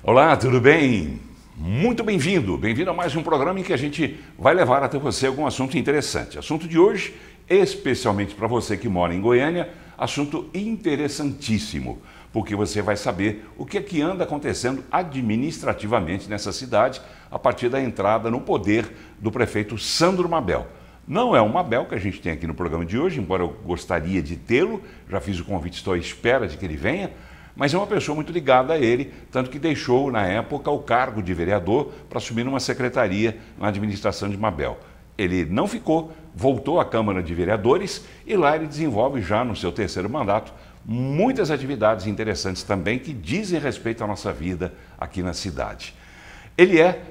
Olá, tudo bem? Muito bem-vindo. Bem-vindo a mais um programa em que a gente vai levar até você algum assunto interessante. Assunto de hoje, especialmente para você que mora em Goiânia, assunto interessantíssimo, porque você vai saber o que é que anda acontecendo administrativamente nessa cidade a partir da entrada no poder do prefeito Sandro Mabel. Não é o Mabel que a gente tem aqui no programa de hoje, embora eu gostaria de tê-lo, já fiz o convite, estou à espera de que ele venha, mas é uma pessoa muito ligada a ele, tanto que deixou, na época, o cargo de vereador para assumir uma secretaria na administração de Mabel. Ele não ficou, voltou à Câmara de Vereadores e lá ele desenvolve já no seu terceiro mandato muitas atividades interessantes também que dizem respeito à nossa vida aqui na cidade. Ele é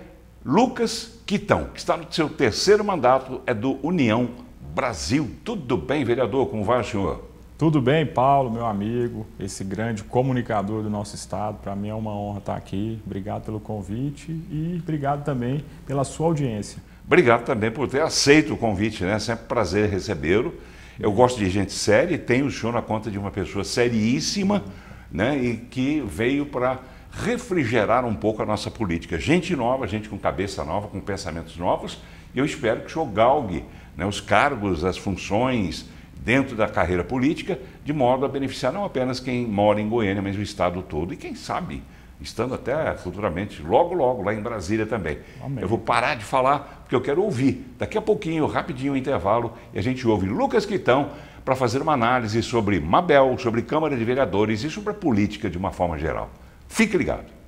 Lucas Quitão, que está no seu terceiro mandato, é do União Brasil. Tudo bem, vereador? Como vai o senhor? Tudo bem, Paulo, meu amigo, esse grande comunicador do nosso estado. Para mim é uma honra estar aqui. Obrigado pelo convite e obrigado também pela sua audiência. Obrigado também por ter aceito o convite, né? Sempre um prazer recebê-lo. Eu gosto de gente séria e tenho o senhor na conta de uma pessoa seríssima, né? E que veio para refrigerar um pouco a nossa política. Gente nova, gente com cabeça nova, com pensamentos novos. E eu espero que o senhor galgue, né, os cargos, as funções dentro da carreira política, de modo a beneficiar não apenas quem mora em Goiânia, mas o estado todo. E quem sabe, estando até futuramente, logo, logo, lá em Brasília também. Amém. Eu vou parar de falar, porque eu quero ouvir, daqui a pouquinho, rapidinho, o intervalo, e a gente ouve Lucas Quitão para fazer uma análise sobre Mabel, sobre Câmara de Vereadores e sobre a política de uma forma geral. Fique ligado.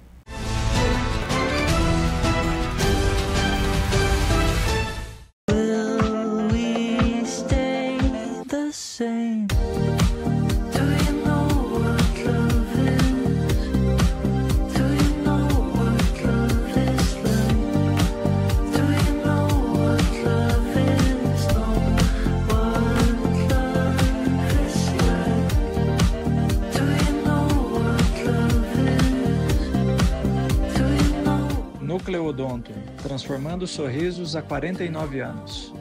Nucleodonto, transformando sorrisos há 49 anos.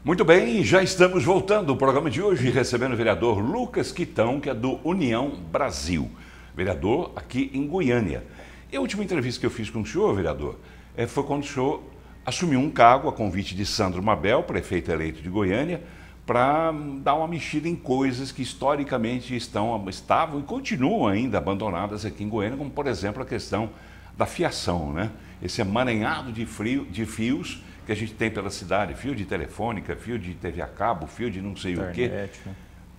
Muito bem, já estamos voltando ao programa de hoje, recebendo o vereador Lucas Quitão, que é do União Brasil, vereador aqui em Goiânia. E a última entrevista que eu fiz com o senhor, vereador, foi quando o senhor assumiu um cargo a convite de Sandro Mabel, prefeito eleito de Goiânia, para dar uma mexida em coisas que historicamente estavam e continuam ainda abandonadas aqui em Goiânia, como, por exemplo, a questão da fiação, né? Esse emaranhado de fios que a gente tem pela cidade, fio de telefônica, fio de TV a cabo, fio de não sei Internet, o quê. né?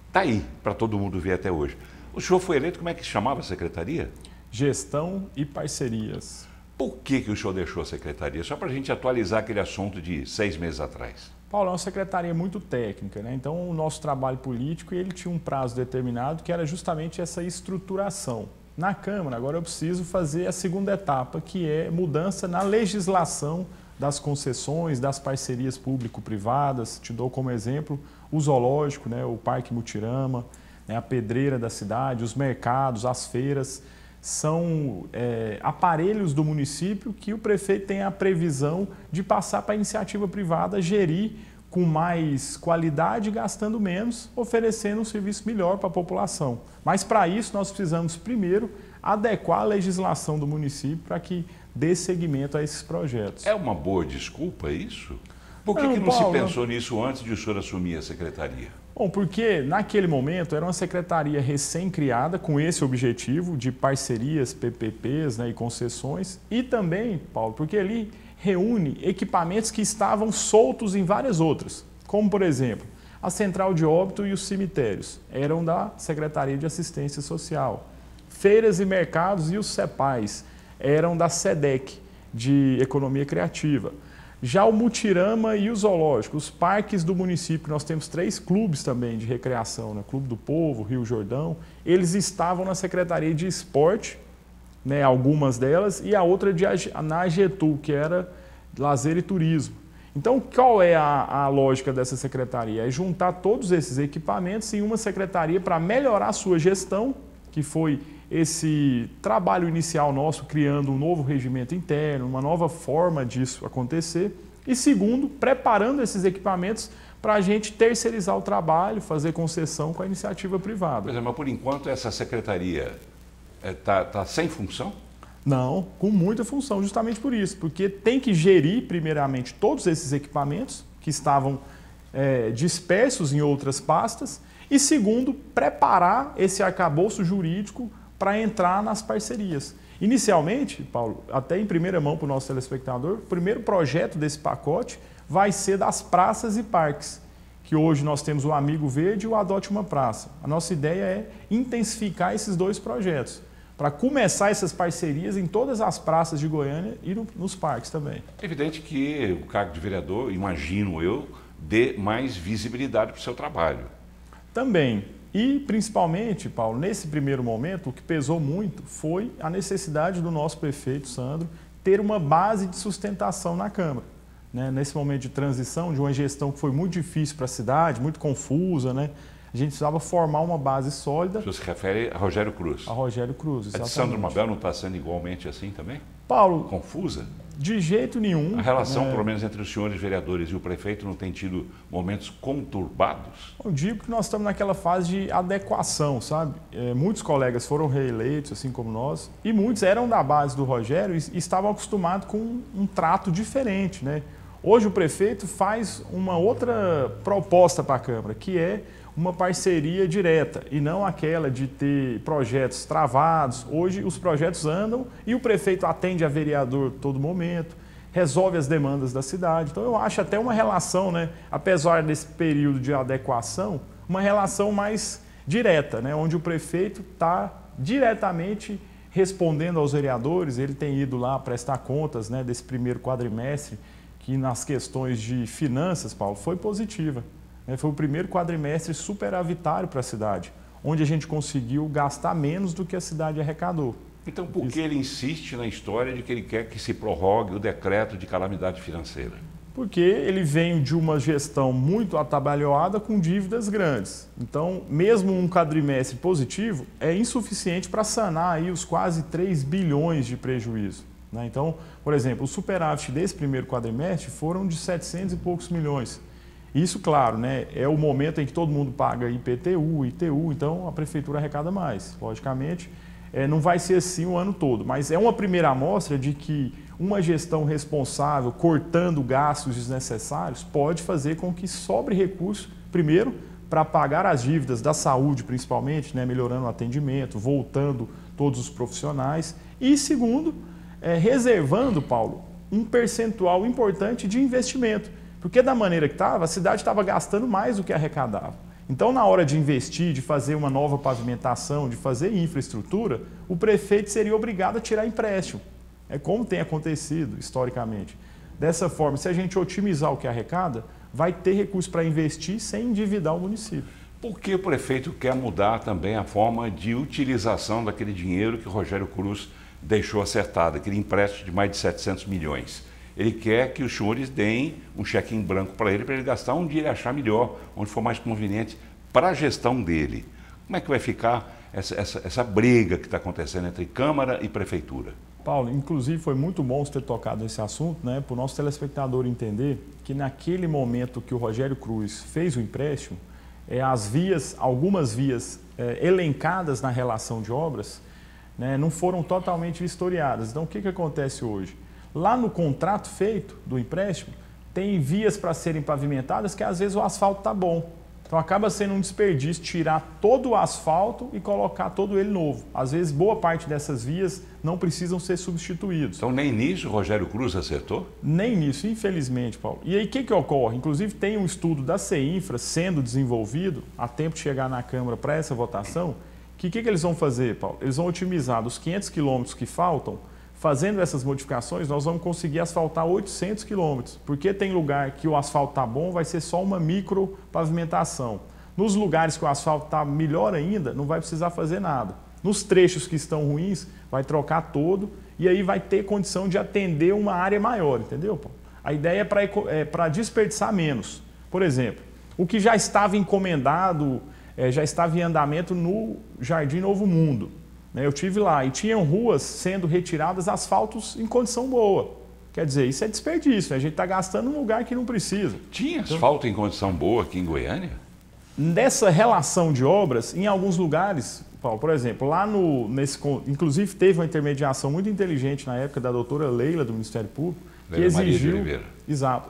Está aí para todo mundo ver até hoje. O senhor foi eleito, como é que se chamava a secretaria? Gestão e parcerias. Por que o senhor deixou a secretaria? Só para a gente atualizar aquele assunto de 6 meses atrás. Paulo, é uma secretaria muito técnica, né? Então o nosso trabalho político ele tinha um prazo determinado que era justamente essa estruturação. Na Câmara, agora eu preciso fazer a segunda etapa, que é mudança na legislação das concessões, das parcerias público-privadas. Te dou como exemplo o zoológico, né? O Parque Mutirama, né? A pedreira da cidade, os mercados, as feiras. São aparelhos do município que o prefeito tem a previsão de passar para a iniciativa privada gerir com mais qualidade, gastando menos, oferecendo um serviço melhor para a população. Mas para isso nós precisamos primeiro adequar a legislação do município para que dê seguimento a esses projetos. É uma boa desculpa isso? Por que não Paulo, se pensou nisso antes de o senhor assumir a secretaria? Bom, porque naquele momento era uma secretaria recém-criada com esse objetivo de parcerias, PPPs, né, e concessões, e também, Paulo, porque ali reúne equipamentos que estavam soltos em várias outras, como por exemplo, a Central de Óbito e os cemitérios, eram da Secretaria de Assistência Social. Feiras e mercados e os CEPAIs eram da SEDEC, de Economia Criativa. Já o Mutirama e o Zoológico, os parques do município, nós temos 3 clubes também de recreação, né? Clube do Povo, Rio Jordão, eles estavam na Secretaria de Esporte, né? Algumas delas, e a outra na AGETU, que era Lazer e Turismo. Então, qual é a lógica dessa secretaria? É juntar todos esses equipamentos em uma secretaria para melhorar a sua gestão, que foi esse trabalho inicial nosso, criando um novo regimento interno, uma nova forma disso acontecer, E segundo, preparando esses equipamentos para a gente terceirizar o trabalho, fazer concessão com a iniciativa privada. Pois é, mas por enquanto essa secretaria está sem função? Não, com muita função, justamente por isso, porque tem que gerir primeiramente todos esses equipamentos que estavam dispersos em outras pastas e segundo, preparar esse arcabouço jurídico para entrar nas parcerias. Inicialmente, Paulo, até em primeira mão para o nosso telespectador, o primeiro projeto desse pacote vai ser das praças e parques, que hoje nós temos o Amigo Verde e o Adote uma Praça. A nossa ideia é intensificar esses dois projetos, para começar essas parcerias em todas as praças de Goiânia e nos parques também. É evidente que o cargo de vereador, imagino eu, dê mais visibilidade para o seu trabalho. Também. E, principalmente, Paulo, nesse primeiro momento, o que pesou muito foi a necessidade do nosso prefeito, Sandro, ter uma base de sustentação na Câmara. Né? Nesse momento de transição, de uma gestão que foi muito difícil para a cidade, muito confusa, né? A gente precisava formar uma base sólida. Você se refere a Rogério Cruz? A Rogério Cruz, exatamente. A de Sandro Mabel não está sendo igualmente assim também? Paulo... Confusa? De jeito nenhum. A relação, pelo menos, entre os senhores vereadores e o prefeito não tem tido momentos conturbados? Eu digo que nós estamos naquela fase de adequação, sabe? Muitos colegas foram reeleitos, assim como nós, e muitos eram da base do Rogério e estavam acostumados com um trato diferente, né? Hoje o prefeito faz uma outra proposta para a Câmara, que é uma parceria direta e não aquela de ter projetos travados. Hoje os projetos andam e o prefeito atende a vereador todo momento, resolve as demandas da cidade. Então eu acho até uma relação, né, apesar desse período de adequação, uma relação mais direta, né, onde o prefeito está diretamente respondendo aos vereadores. Ele tem ido lá prestar contas, né, desse primeiro quadrimestre, que nas questões de finanças, Paulo, foi positiva. Foi o primeiro quadrimestre superavitário para a cidade, onde a gente conseguiu gastar menos do que a cidade arrecadou. Então, por que ele insiste na história de que ele quer que se prorrogue o decreto de calamidade financeira? Porque ele vem de uma gestão muito atabalhoada com dívidas grandes. Então, mesmo um quadrimestre positivo é insuficiente para sanar aí os quase 3 bilhões de prejuízo. Né? Então, por exemplo, o superávit desse primeiro quadrimestre foram de 700 e poucos milhões. Isso, claro, né, é o momento em que todo mundo paga IPTU, ITU, então a prefeitura arrecada mais. Logicamente, não vai ser assim o ano todo, mas é uma primeira amostra de que uma gestão responsável, cortando gastos desnecessários, pode fazer com que sobre recurso, primeiro, para pagar as dívidas da saúde, principalmente, né, melhorando o atendimento, voltando todos os profissionais, e segundo, reservando, Paulo, um percentual importante de investimento. Porque da maneira que estava, a cidade estava gastando mais do que arrecadava. Então, na hora de investir, de fazer uma nova pavimentação, de fazer infraestrutura, o prefeito seria obrigado a tirar empréstimo. É como tem acontecido historicamente. Dessa forma, se a gente otimizar o que arrecada, vai ter recurso para investir sem endividar o município. Por que o prefeito quer mudar também a forma de utilização daquele dinheiro que o Rogério Cruz deixou acertado, aquele empréstimo de mais de 700 milhões? Ele quer que os senhores deem um cheque em branco para ele gastar onde ele achar melhor, onde for mais conveniente para a gestão dele. Como é que vai ficar essa briga que está acontecendo entre Câmara e Prefeitura? Paulo, inclusive foi muito bom você ter tocado nesse assunto, né, para o nosso telespectador entender que naquele momento que o Rogério Cruz fez o empréstimo, algumas vias elencadas na relação de obras, né, não foram totalmente vistoriadas. Então o que acontece hoje? Lá no contrato feito do empréstimo, tem vias para serem pavimentadas que às vezes o asfalto está bom. Então acaba sendo um desperdício tirar todo o asfalto e colocar todo ele novo. Às vezes boa parte dessas vias não precisam ser substituídos. Então nem nisso o Rogério Cruz acertou? Nem nisso, infelizmente, Paulo. E aí o que ocorre? Inclusive tem um estudo da CEINFRA sendo desenvolvido a tempo de chegar na Câmara para essa votação. Que eles vão fazer, Paulo? Eles vão otimizar dos 500 quilômetros que faltam. Fazendo essas modificações, nós vamos conseguir asfaltar 800 quilômetros, porque tem lugar que o asfalto está bom, vai ser só uma micro pavimentação. Nos lugares que o asfalto está melhor ainda, não vai precisar fazer nada. Nos trechos que estão ruins, vai trocar todo e aí vai ter condição de atender uma área maior, entendeu, Paulo? A ideia é para desperdiçar menos. Por exemplo, o que já estava encomendado, já estava em andamento no Jardim Novo Mundo. Eu estive lá e tinham ruas sendo retiradas, asfaltos em condição boa. Quer dizer, isso é desperdício, né? A gente está gastando num lugar que não precisa. Tinha asfalto em condição boa aqui em Goiânia? Nessa relação de obras, em alguns lugares, Paulo, por exemplo, lá inclusive teve uma intermediação muito inteligente na época da doutora Leila, do Ministério Público, que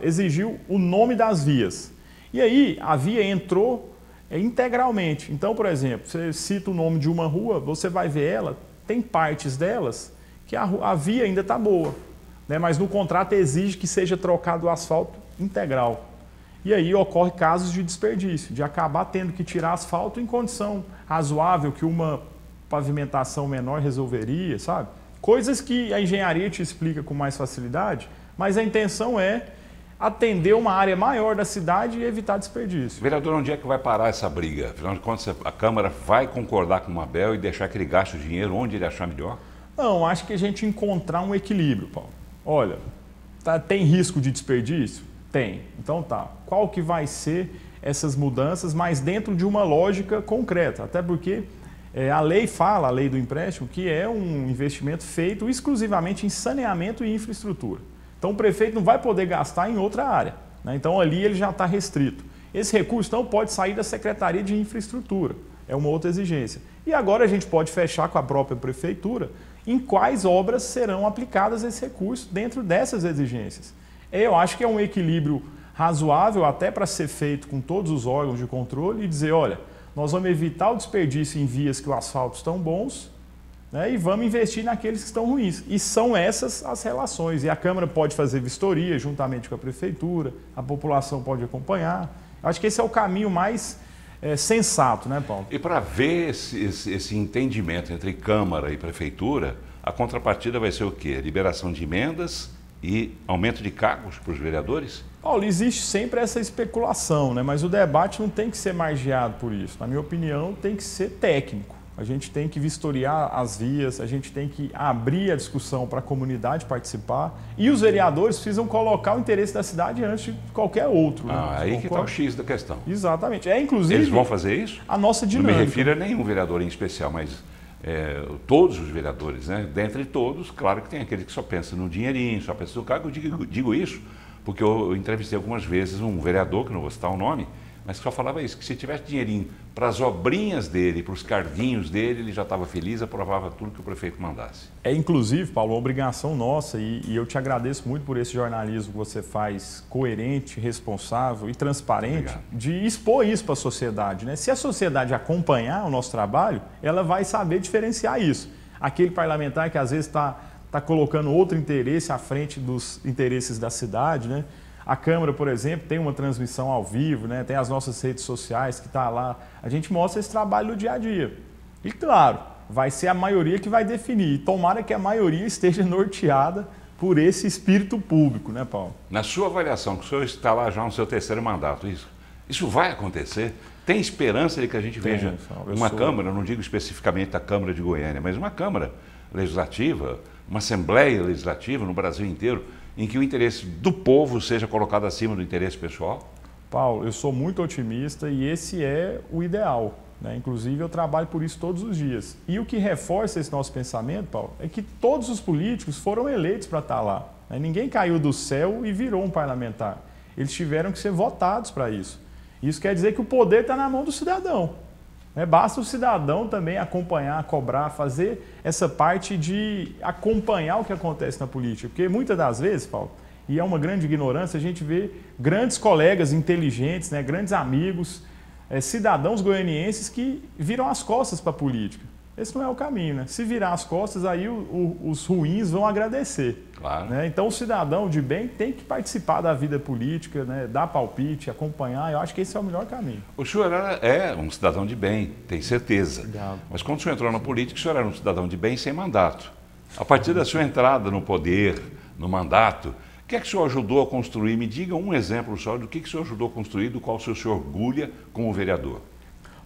exigiu o nome das vias. E aí a via entrou integralmente. Então, por exemplo, você cita o nome de uma rua, você vai ver ela, tem partes delas que a via ainda está boa, né? Mas no contrato exige que seja trocado o asfalto integral. E aí ocorre casos de desperdício, de acabar tendo que tirar asfalto em condição razoável que uma pavimentação menor resolveria, sabe? Coisas que a engenharia te explica com mais facilidade, mas a intenção é atender uma área maior da cidade e evitar desperdício. Vereador, onde é que vai parar essa briga? Afinal de contas, a Câmara vai concordar com o Mabel e deixar que ele gaste o dinheiro onde ele achar melhor? Não, acho que a gente encontrar um equilíbrio, Paulo. Olha, tem risco de desperdício? Tem. Então tá. Qual que vai ser essas mudanças, mas dentro de uma lógica concreta? Até porque a lei fala, a lei do empréstimo, que é um investimento feito exclusivamente em saneamento e infraestrutura. Então o prefeito não vai poder gastar em outra área, né? Então ali ele já está restrito. Esse recurso não pode sair da Secretaria de Infraestrutura, é uma outra exigência. E agora a gente pode fechar com a própria prefeitura em quais obras serão aplicadas esse recurso dentro dessas exigências. Eu acho que é um equilíbrio razoável até para ser feito com todos os órgãos de controle e dizer, olha, nós vamos evitar o desperdício em vias que o asfalto estão bons, né, e vamos investir naqueles que estão ruins. E são essas as relações. E a Câmara pode fazer vistoria juntamente com a Prefeitura, a população pode acompanhar. Acho que esse é o caminho mais sensato, né, Paulo? E para ver esse entendimento entre Câmara e Prefeitura, a contrapartida vai ser o quê? Liberação de emendas e aumento de cargos para os vereadores? Paulo, existe sempre essa especulação, né? Mas o debate não tem que ser margeado por isso. Na minha opinião, tem que ser técnico. A gente tem que vistoriar as vias, a gente tem que abrir a discussão para a comunidade participar e os vereadores precisam colocar o interesse da cidade antes de qualquer outro. Né? Aí que está o X da questão. Exatamente. Inclusive, eles vão fazer isso? A nossa dinâmica. Não me refiro a nenhum vereador em especial, mas todos os vereadores, né? Dentre todos, claro que tem aquele que só pensa no dinheirinho, só pensa no cargo. Eu digo isso porque eu entrevistei algumas vezes um vereador, que não vou citar o nome, mas que só falava isso, que se tivesse dinheirinho para as obrinhas dele, para os carguinhos dele, ele já estava feliz, aprovava tudo que o prefeito mandasse. Inclusive, Paulo, uma obrigação nossa, e eu te agradeço muito por esse jornalismo que você faz coerente, responsável e transparente, obrigado, de expor isso para a sociedade, né? Se a sociedade acompanhar o nosso trabalho, ela vai saber diferenciar isso. Aquele parlamentar que às vezes está colocando outro interesse à frente dos interesses da cidade, né? A Câmara, por exemplo, tem uma transmissão ao vivo, né? Tem as nossas redes sociais que está lá. A gente mostra esse trabalho no dia a dia. E, claro, vai ser a maioria que vai definir. E tomara que a maioria esteja norteada por esse espírito público, né, Paulo? Na sua avaliação, que o senhor está lá já no seu terceiro mandato, isso vai acontecer? Tem esperança de que a gente veja uma Câmara, não digo especificamente da Câmara de Goiânia, mas uma Câmara legislativa, uma Assembleia Legislativa no Brasil inteiro, em que o interesse do povo seja colocado acima do interesse pessoal? Paulo, eu sou muito otimista e esse é o ideal, né? Inclusive, eu trabalho por isso todos os dias. E o que reforça esse nosso pensamento, Paulo, é que todos os políticos foram eleitos para estar lá, né? Ninguém caiu do céu e virou um parlamentar. Eles tiveram que ser votados para isso. Isso quer dizer que o poder está na mão do cidadão. Basta o cidadão também acompanhar, cobrar, fazer essa parte de acompanhar o que acontece na política. Porque muitas das vezes, Paulo, e é uma grande ignorância, a gente vê grandes colegas inteligentes, né, grandes amigos, cidadãos goianienses que viram as costas para a política. Esse não é o caminho, né? Se virar as costas, aí os ruins vão agradecer. Claro. Né? Então o cidadão de bem tem que participar da vida política, né? Dar palpite, acompanhar. Eu acho que esse é o melhor caminho. O senhor é um cidadão de bem, tem certeza. Obrigado. Mas quando o senhor entrou na política, o senhor era um cidadão de bem sem mandato. A partir da sua entrada no poder, no mandato, o que é que o senhor ajudou a construir? Me diga um exemplo só do que o senhor ajudou a construir, do qual o senhor se orgulha como vereador.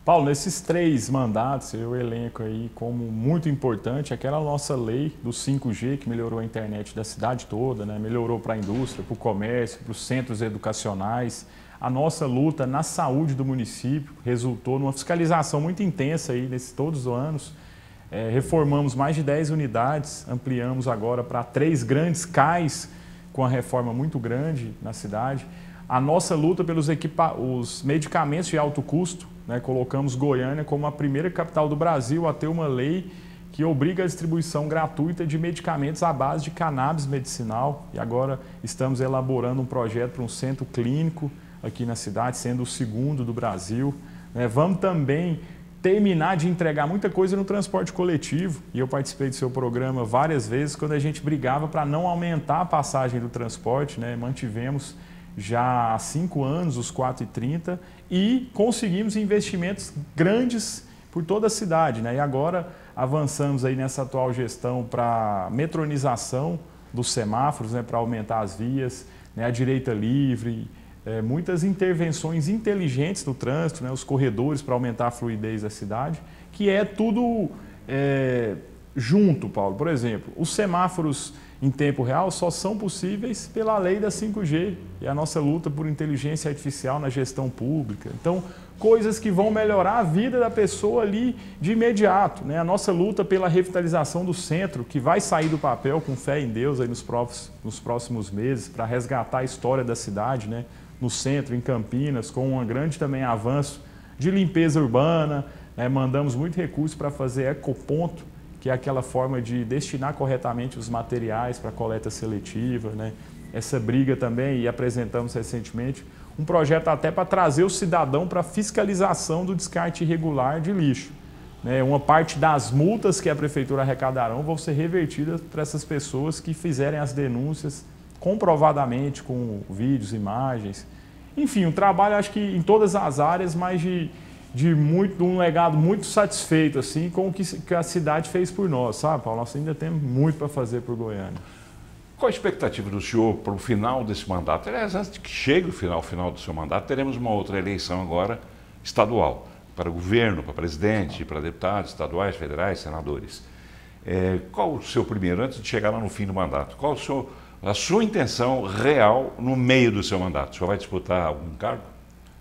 Paulo, nesses 3 mandatos, eu elenco aí como muito importante aquela nossa lei do 5G, que melhorou a internet da cidade toda, né? Melhorou para a indústria, para o comércio, para os centros educacionais. A nossa luta na saúde do município resultou numa fiscalização muito intensa aí nesses todos os anos. Reformamos mais de 10 unidades, ampliamos agora para 3 grandes CAIs, com uma reforma muito grande na cidade. A nossa luta pelos os medicamentos de alto custo, né? Colocamos Goiânia como a primeira capital do Brasil a ter uma lei que obriga a distribuição gratuita de medicamentos à base de cannabis medicinal. E agora estamos elaborando um projeto para um centro clínico aqui na cidade, sendo o segundo do Brasil. Vamos também terminar de entregar muita coisa no transporte coletivo. E eu participei do seu programa várias vezes, quando a gente brigava para não aumentar a passagem do transporte, né? Mantivemos já há 5 anos os 4,30 e conseguimos investimentos grandes por toda a cidade, né? E agora avançamos aí nessa atual gestão para metronização dos semáforos, né? Para aumentar as vias, né? A direita livre, muitas intervenções inteligentes no trânsito, né? Os corredores para aumentar a fluidez da cidade, que é tudo junto, Paulo. Por exemplo, os semáforos em tempo real só são possíveis pela lei da 5G e a nossa luta por inteligência artificial na gestão pública. Então, coisas que vão melhorar a vida da pessoa ali de imediato, né? A nossa luta pela revitalização do centro, que vai sair do papel com fé em Deus aí nos próximos meses, para resgatar a história da cidade, né? No centro, em Campinas, com um grande também avanço de limpeza urbana, né? Mandamos muito recurso para fazer ecoponto, que é aquela forma de destinar corretamente os materiais para coleta seletiva, né? Essa briga também, e apresentamos recentemente, um projeto até para trazer o cidadão para fiscalização do descarte irregular de lixo, né? Uma parte das multas que a prefeitura arrecadarão vão ser revertidas para essas pessoas que fizerem as denúncias comprovadamente, com vídeos, imagens. Enfim, um trabalho, acho que em todas as áreas, mas de um legado muito satisfeito assim, com o que a cidade fez por nós, sabe, Paulo? Nós ainda temos muito para fazer por Goiânia. Qual a expectativa do senhor para o final desse mandato? Aliás, antes de que chegue o final do seu mandato, teremos uma outra eleição agora estadual, para governo, para presidente, para deputados estaduais, federais, senadores. Qual o seu primeiro, antes de chegar lá no fim do mandato, qual a sua intenção real no meio do seu mandato? O senhor vai disputar algum cargo?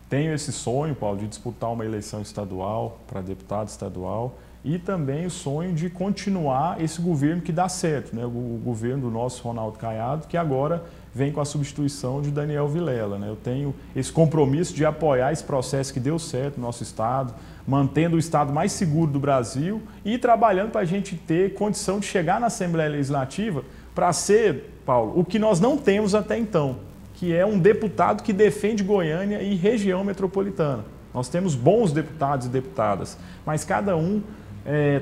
Tenho esse sonho, Paulo, de disputar uma eleição estadual, para deputado estadual, e também o sonho de continuar esse governo que dá certo, né? O governo do nosso Ronaldo Caiado, que agora vem com a substituição de Daniel Vilela, né? Eu tenho esse compromisso de apoiar esse processo que deu certo no nosso estado, mantendo o estado mais seguro do Brasil e trabalhando para a gente ter condição de chegar na Assembleia Legislativa para ser, Paulo, o que nós não temos até então, que é um deputado que defende Goiânia e região metropolitana. Nós temos bons deputados e deputadas, mas cada um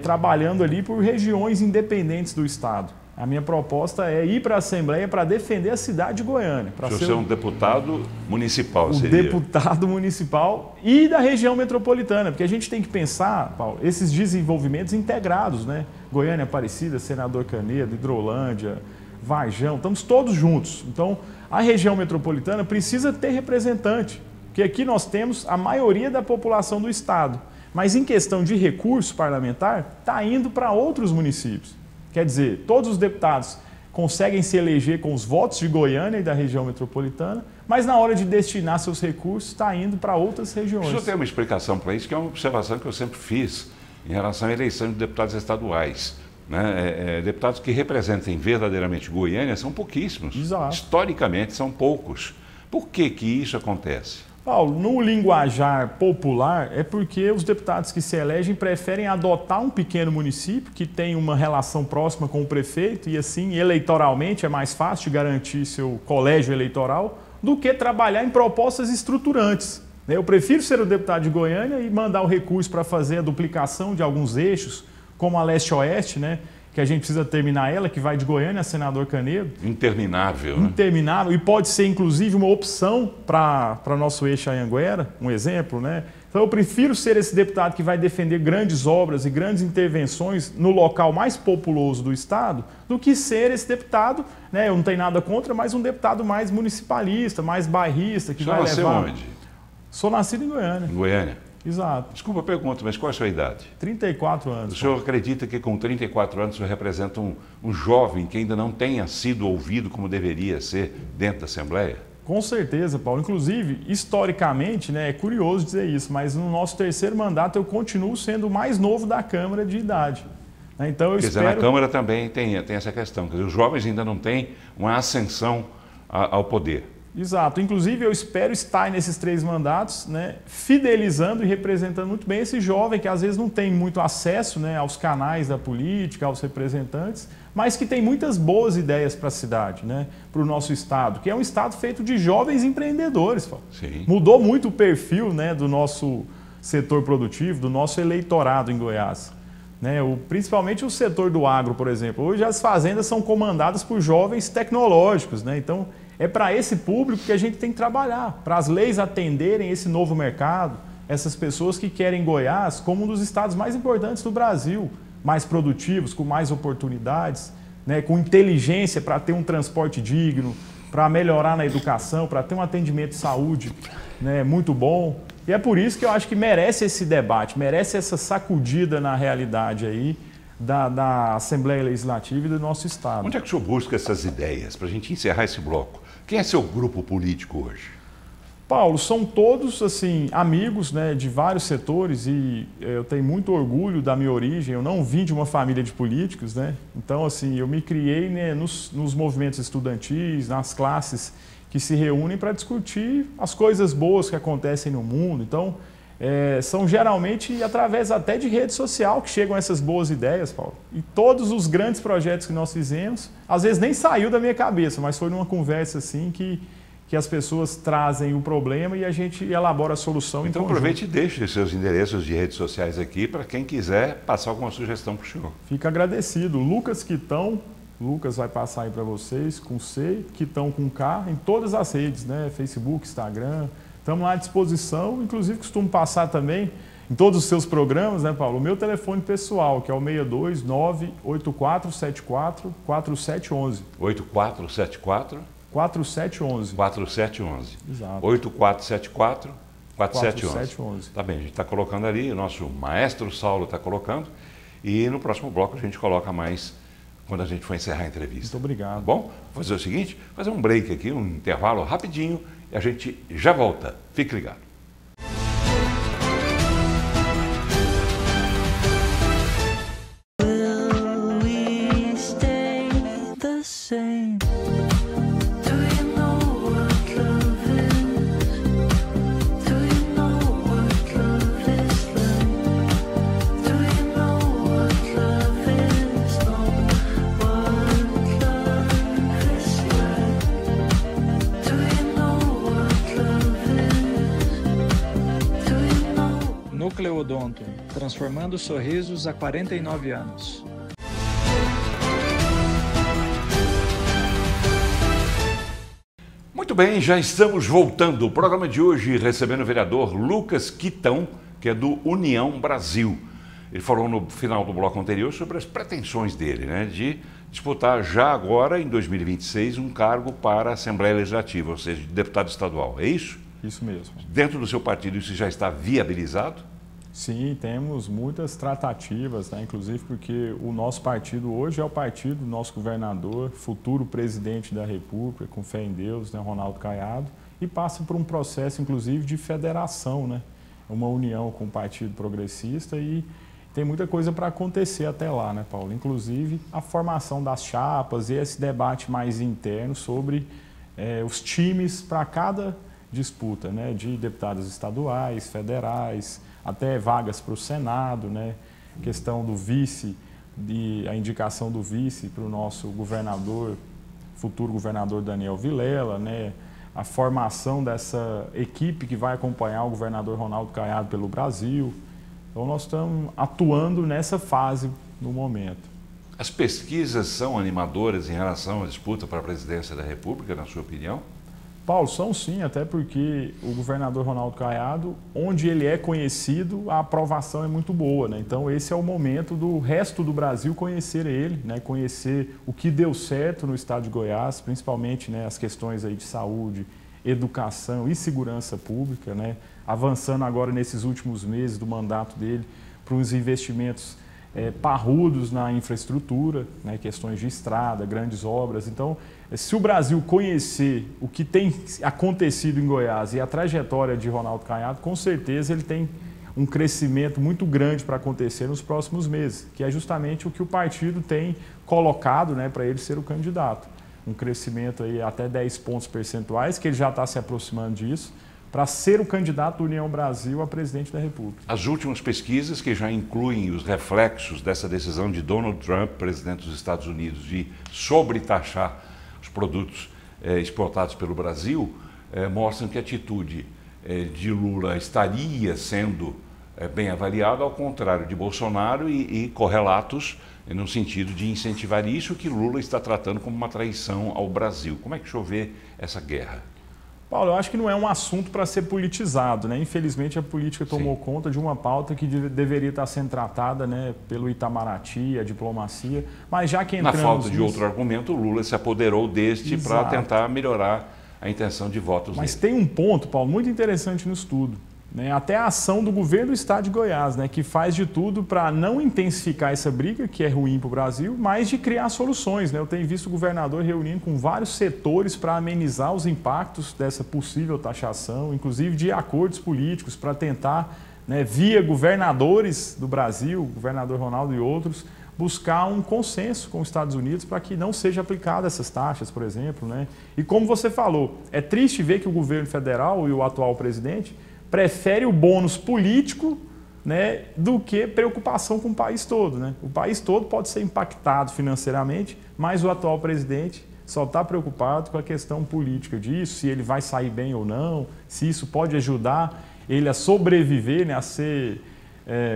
trabalhando ali por regiões independentes do estado. A minha proposta é ir para a Assembleia para defender a cidade de Goiânia. Para ser um deputado municipal, seria? Deputado municipal e da região metropolitana, porque a gente tem que pensar, Paulo, esses desenvolvimentos integrados, né? Goiânia, Aparecida, Senador Canedo, Hidrolândia, Varjão, estamos todos juntos. Então, a região metropolitana precisa ter representante, porque aqui nós temos a maioria da população do estado. Mas em questão de recurso parlamentar, está indo para outros municípios. Quer dizer, todos os deputados conseguem se eleger com os votos de Goiânia e da região metropolitana, mas na hora de destinar seus recursos, está indo para outras regiões. O senhor tem uma explicação para isso, que é uma observação que eu sempre fiz em relação à eleição de deputados estaduais. Né? Deputados que representem verdadeiramente Goiânia são pouquíssimos. Exato. Historicamente são poucos. Por que isso acontece? Paulo, no linguajar popular é porque os deputados que se elegem preferem adotar um pequeno município que tem uma relação próxima com o prefeito e assim eleitoralmente é mais fácil de garantir seu colégio eleitoral do que trabalhar em propostas estruturantes. Eu prefiro ser o deputado de Goiânia e mandar o recurso para fazer a duplicação de alguns eixos, como a Leste-Oeste, né? Que a gente precisa terminar ela, que vai de Goiânia a Senador Canedo. Interminável, né? Interminável, e pode ser inclusive uma opção para nosso eixo Anhanguera, um exemplo, né? Então eu prefiro ser esse deputado que vai defender grandes obras e grandes intervenções no local mais populoso do estado, do que ser esse deputado, né? Eu não tenho nada contra, mas um deputado mais municipalista, mais bairrista, que vai levar... Você nasceu onde? Sou nascido em Goiânia. Em Goiânia? Exato. Desculpa a pergunta, mas qual é a sua idade? 34 anos. O senhor acredita que com 34 anos o senhor representa um jovem que ainda não tenha sido ouvido como deveria ser dentro da Assembleia? Com certeza, Paulo. Inclusive, historicamente, né, é curioso dizer isso, mas no nosso terceiro mandato eu continuo sendo o mais novo da Câmara de idade. Então eu espero... Quer dizer, na Câmara também tem essa questão. Quer dizer, os jovens ainda não têm uma ascensão ao poder. Exato. Inclusive, eu espero estar nesses 3 mandatos, né, fidelizando e representando muito bem esse jovem que às vezes não tem muito acesso, né, aos canais da política, aos representantes, mas que tem muitas boas ideias para a cidade, né, para o nosso estado, que é um estado feito de jovens empreendedores. Sim. Mudou muito o perfil, né, do nosso setor produtivo, do nosso eleitorado em Goiás. Né, principalmente o setor do agro, por exemplo. Hoje as fazendas são comandadas por jovens tecnológicos, né, então é para esse público que a gente tem que trabalhar, para as leis atenderem esse novo mercado, essas pessoas que querem Goiás como um dos estados mais importantes do Brasil, mais produtivos, com mais oportunidades, né, com inteligência para ter um transporte digno, para melhorar na educação, para ter um atendimento de saúde, né, muito bom. E é por isso que eu acho que merece esse debate, merece essa sacudida na realidade aí, da Assembleia Legislativa e do nosso estado. Onde é que o senhor busca essas ideias, para a gente encerrar esse bloco? Quem é seu grupo político hoje? Paulo, são todos assim amigos, né, de vários setores e eu tenho muito orgulho da minha origem. Eu não vim de uma família de políticos, né? Então, assim, eu me criei, né, nos movimentos estudantis, nas classes que se reúnem para discutir as coisas boas que acontecem no mundo. Então, são geralmente através até de rede social que chegam essas boas ideias, Paulo. E todos os grandes projetos que nós fizemos, às vezes nem saiu da minha cabeça, mas foi numa conversa assim que as pessoas trazem o problema e a gente elabora a solução. Então aproveite e deixe os seus endereços de redes sociais aqui para quem quiser passar alguma sugestão para o senhor. Fica agradecido. Lucas Quitão, Lucas vai passar aí para vocês, com C, Quitão com K, em todas as redes, né? Facebook, Instagram. Estamos lá à disposição, inclusive costumo passar também em todos os seus programas, né, Paulo? O meu telefone pessoal, que é o 629-8474-4711. 8474? 4711. 4711. Exato. 8474-4711. Tá bem, a gente está colocando ali, o nosso maestro Saulo está colocando, e no próximo bloco a gente coloca mais quando a gente for encerrar a entrevista. Muito obrigado. Tá bom? Vou fazer o seguinte, fazer um break aqui, um intervalo rapidinho, e a gente já volta. Fique ligado. Nucleodonto, transformando sorrisos há 49 anos. Muito bem, já estamos voltando. O programa de hoje recebendo o vereador Lucas Quitão, que é do União Brasil. Ele falou no final do bloco anterior sobre as pretensões dele, né, de disputar já agora, em 2026, um cargo para a Assembleia Legislativa, ou seja, de deputado estadual. É isso? Isso mesmo. Dentro do seu partido isso já está viabilizado? Sim, temos muitas tratativas, né? Inclusive porque o nosso partido hoje é o partido do nosso governador, futuro presidente da República, com fé em Deus, né? Ronaldo Caiado, e passa por um processo, inclusive, de federação, né? Uma união com o Partido Progressista e tem muita coisa para acontecer até lá, né, Paulo? Inclusive a formação das chapas e esse debate mais interno sobre os times para cada disputa, né? De deputados estaduais, federais, até vagas para o Senado, né? Questão do vice, a indicação do vice para o nosso governador, futuro governador Daniel Vilela, né? A formação dessa equipe que vai acompanhar o governador Ronaldo Caiado pelo Brasil. Então nós estamos atuando nessa fase no momento. As pesquisas são animadoras em relação à disputa para a presidência da República, na sua opinião? Paulo, são sim, até porque o governador Ronaldo Caiado, onde ele é conhecido, a aprovação é muito boa, né? Então esse é o momento do resto do Brasil conhecer ele, né? Conhecer o que deu certo no estado de Goiás, principalmente, né, as questões aí de saúde, educação e segurança pública, né? Avançando agora nesses últimos meses do mandato dele para uns investimentos parrudos na infraestrutura, né? Questões de estrada, grandes obras. Então, se o Brasil conhecer o que tem acontecido em Goiás e a trajetória de Ronaldo Caiado, com certeza ele tem um crescimento muito grande para acontecer nos próximos meses, que é justamente o que o partido tem colocado, né, para ele ser o candidato. um crescimento aí até 10 pontos percentuais, que ele já está se aproximando disso, para ser o candidato da União Brasil a presidente da República. As últimas pesquisas, que já incluem os reflexos dessa decisão de Donald Trump, presidente dos Estados Unidos, de sobretaxar os produtos exportados pelo Brasil, mostram que a atitude de Lula estaria sendo bem avaliada, ao contrário de Bolsonaro, e correlatos no sentido de incentivar isso, que Lula está tratando como uma traição ao Brasil. Como é que o senhor vê essa guerra? Paulo, eu acho que não é um assunto para ser politizado, né? Infelizmente a política tomou conta de uma pauta que deveria estar sendo tratada, né, pelo Itamaraty, a diplomacia, mas já que entramos... Na falta de outro argumento, o Lula se apoderou deste para tentar melhorar a intenção de votos Mas dele. tem um ponto, Paulo, muito interessante no estudo, né? Até a ação do governo do estado de Goiás, né, que faz de tudo para não intensificar essa briga, que é ruim para o Brasil, mas de criar soluções, né? Eu tenho visto o governador reunindo com vários setores para amenizar os impactos dessa possível taxação, inclusive de acordos políticos, para tentar, né, via governadores do Brasil, o governador Ronaldo e outros, buscar um consenso com os Estados Unidos para que não seja aplicada essas taxas, por exemplo, né? E como você falou, é triste ver que o governo federal e o atual presidente prefere o bônus político, né, do que preocupação com o país todo, né? O país todo pode ser impactado financeiramente, mas o atual presidente só está preocupado com a questão política disso, se ele vai sair bem ou não, se isso pode ajudar ele a sobreviver, né, a ser,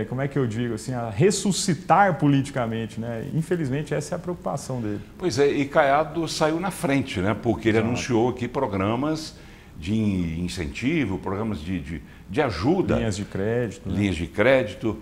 como é que eu digo, assim, a ressuscitar politicamente, né? Infelizmente essa é a preocupação dele. Pois é, e Caiado saiu na frente, né? Porque ele anunciou aqui programas de incentivo, programas de ajuda. Linhas de crédito. Né? Linhas de crédito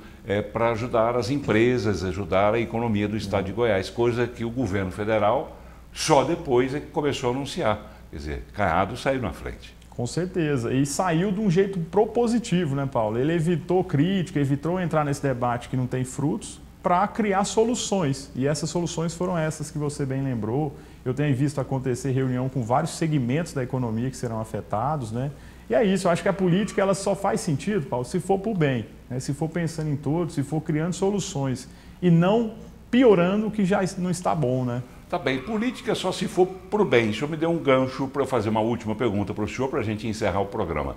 para ajudar as empresas, ajudar a economia do estado de Goiás, coisa que o governo federal só depois é que começou a anunciar. Quer dizer, Caiado saiu na frente. Com certeza. E saiu de um jeito propositivo, né, Paulo? Ele evitou crítica, evitou entrar nesse debate que não tem frutos para criar soluções. E essas soluções foram essas que você bem lembrou. Eu tenho visto acontecer reunião com vários segmentos da economia que serão afetados, né? E é isso, eu acho que a política ela só faz sentido, Paulo, se for para o bem, né? Se for pensando em todos, se for criando soluções e não piorando o que já não está bom, né? Tá bem, política só se for para o bem. O senhor me deu um gancho para eu fazer uma última pergunta para o senhor, para a gente encerrar o programa.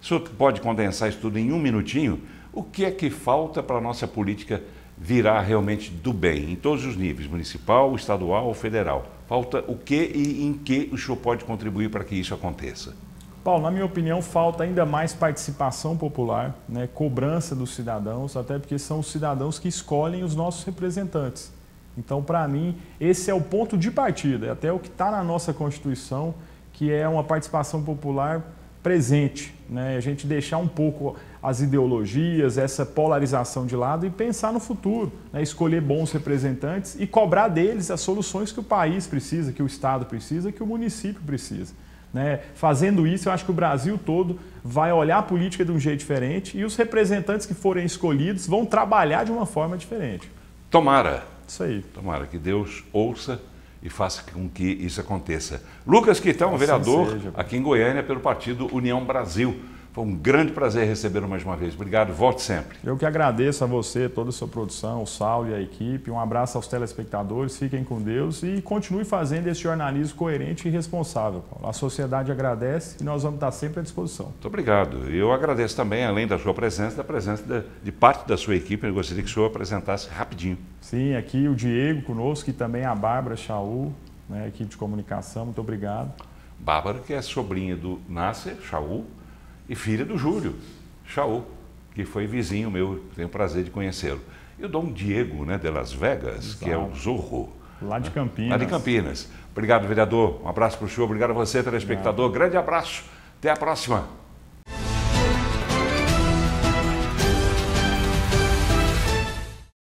O senhor pode condensar isso tudo em um minutinho? O que é que falta para a nossa política virar realmente do bem, em todos os níveis, municipal, estadual ou federal? Falta o que e em que o senhor pode contribuir para que isso aconteça? Paulo, na minha opinião, falta ainda mais participação popular, né, cobrança dos cidadãos, até porque são os cidadãos que escolhem os nossos representantes. Então, para mim, esse é o ponto de partida, até o que está na nossa Constituição, que é uma participação popular presente, né? A gente deixar um pouco as ideologias, essa polarização de lado e pensar no futuro, né? Escolher bons representantes e cobrar deles as soluções que o país precisa, que o Estado precisa, que o município precisa, né? Fazendo isso, eu acho que o Brasil todo vai olhar a política de um jeito diferente e os representantes que forem escolhidos vão trabalhar de uma forma diferente. Tomara. Isso aí. Tomara que Deus ouça e faça com que isso aconteça. Lucas Quitão, Assim vereador seja. aqui em Goiânia pelo partido União Brasil. Foi um grande prazer recebê-lo mais uma vez. Obrigado, volte sempre. Eu que agradeço a você, toda a sua produção, o Saulo e a equipe. Um abraço aos telespectadores, fiquem com Deus e continue fazendo esse jornalismo coerente e responsável, Paulo. A sociedade agradece e nós vamos estar sempre à disposição. Muito obrigado. Eu agradeço também, além da sua presença, da presença de parte da sua equipe. Eu gostaria que o senhor apresentasse rapidinho. Sim, aqui o Diego conosco e também a Bárbara Shaul, né, equipe de comunicação. Muito obrigado. Bárbara, que é sobrinha do Nasser Shaul e filha do Júlio Shaul, que foi vizinho meu, tenho o prazer de conhecê-lo. E o Dom Diego, né, de Las Vegas, Exato. que é o Zorro. Lá de Campinas. Lá de Campinas. Obrigado, vereador. Um abraço para o senhor. Obrigado a você, telespectador. Grande abraço. Até a próxima.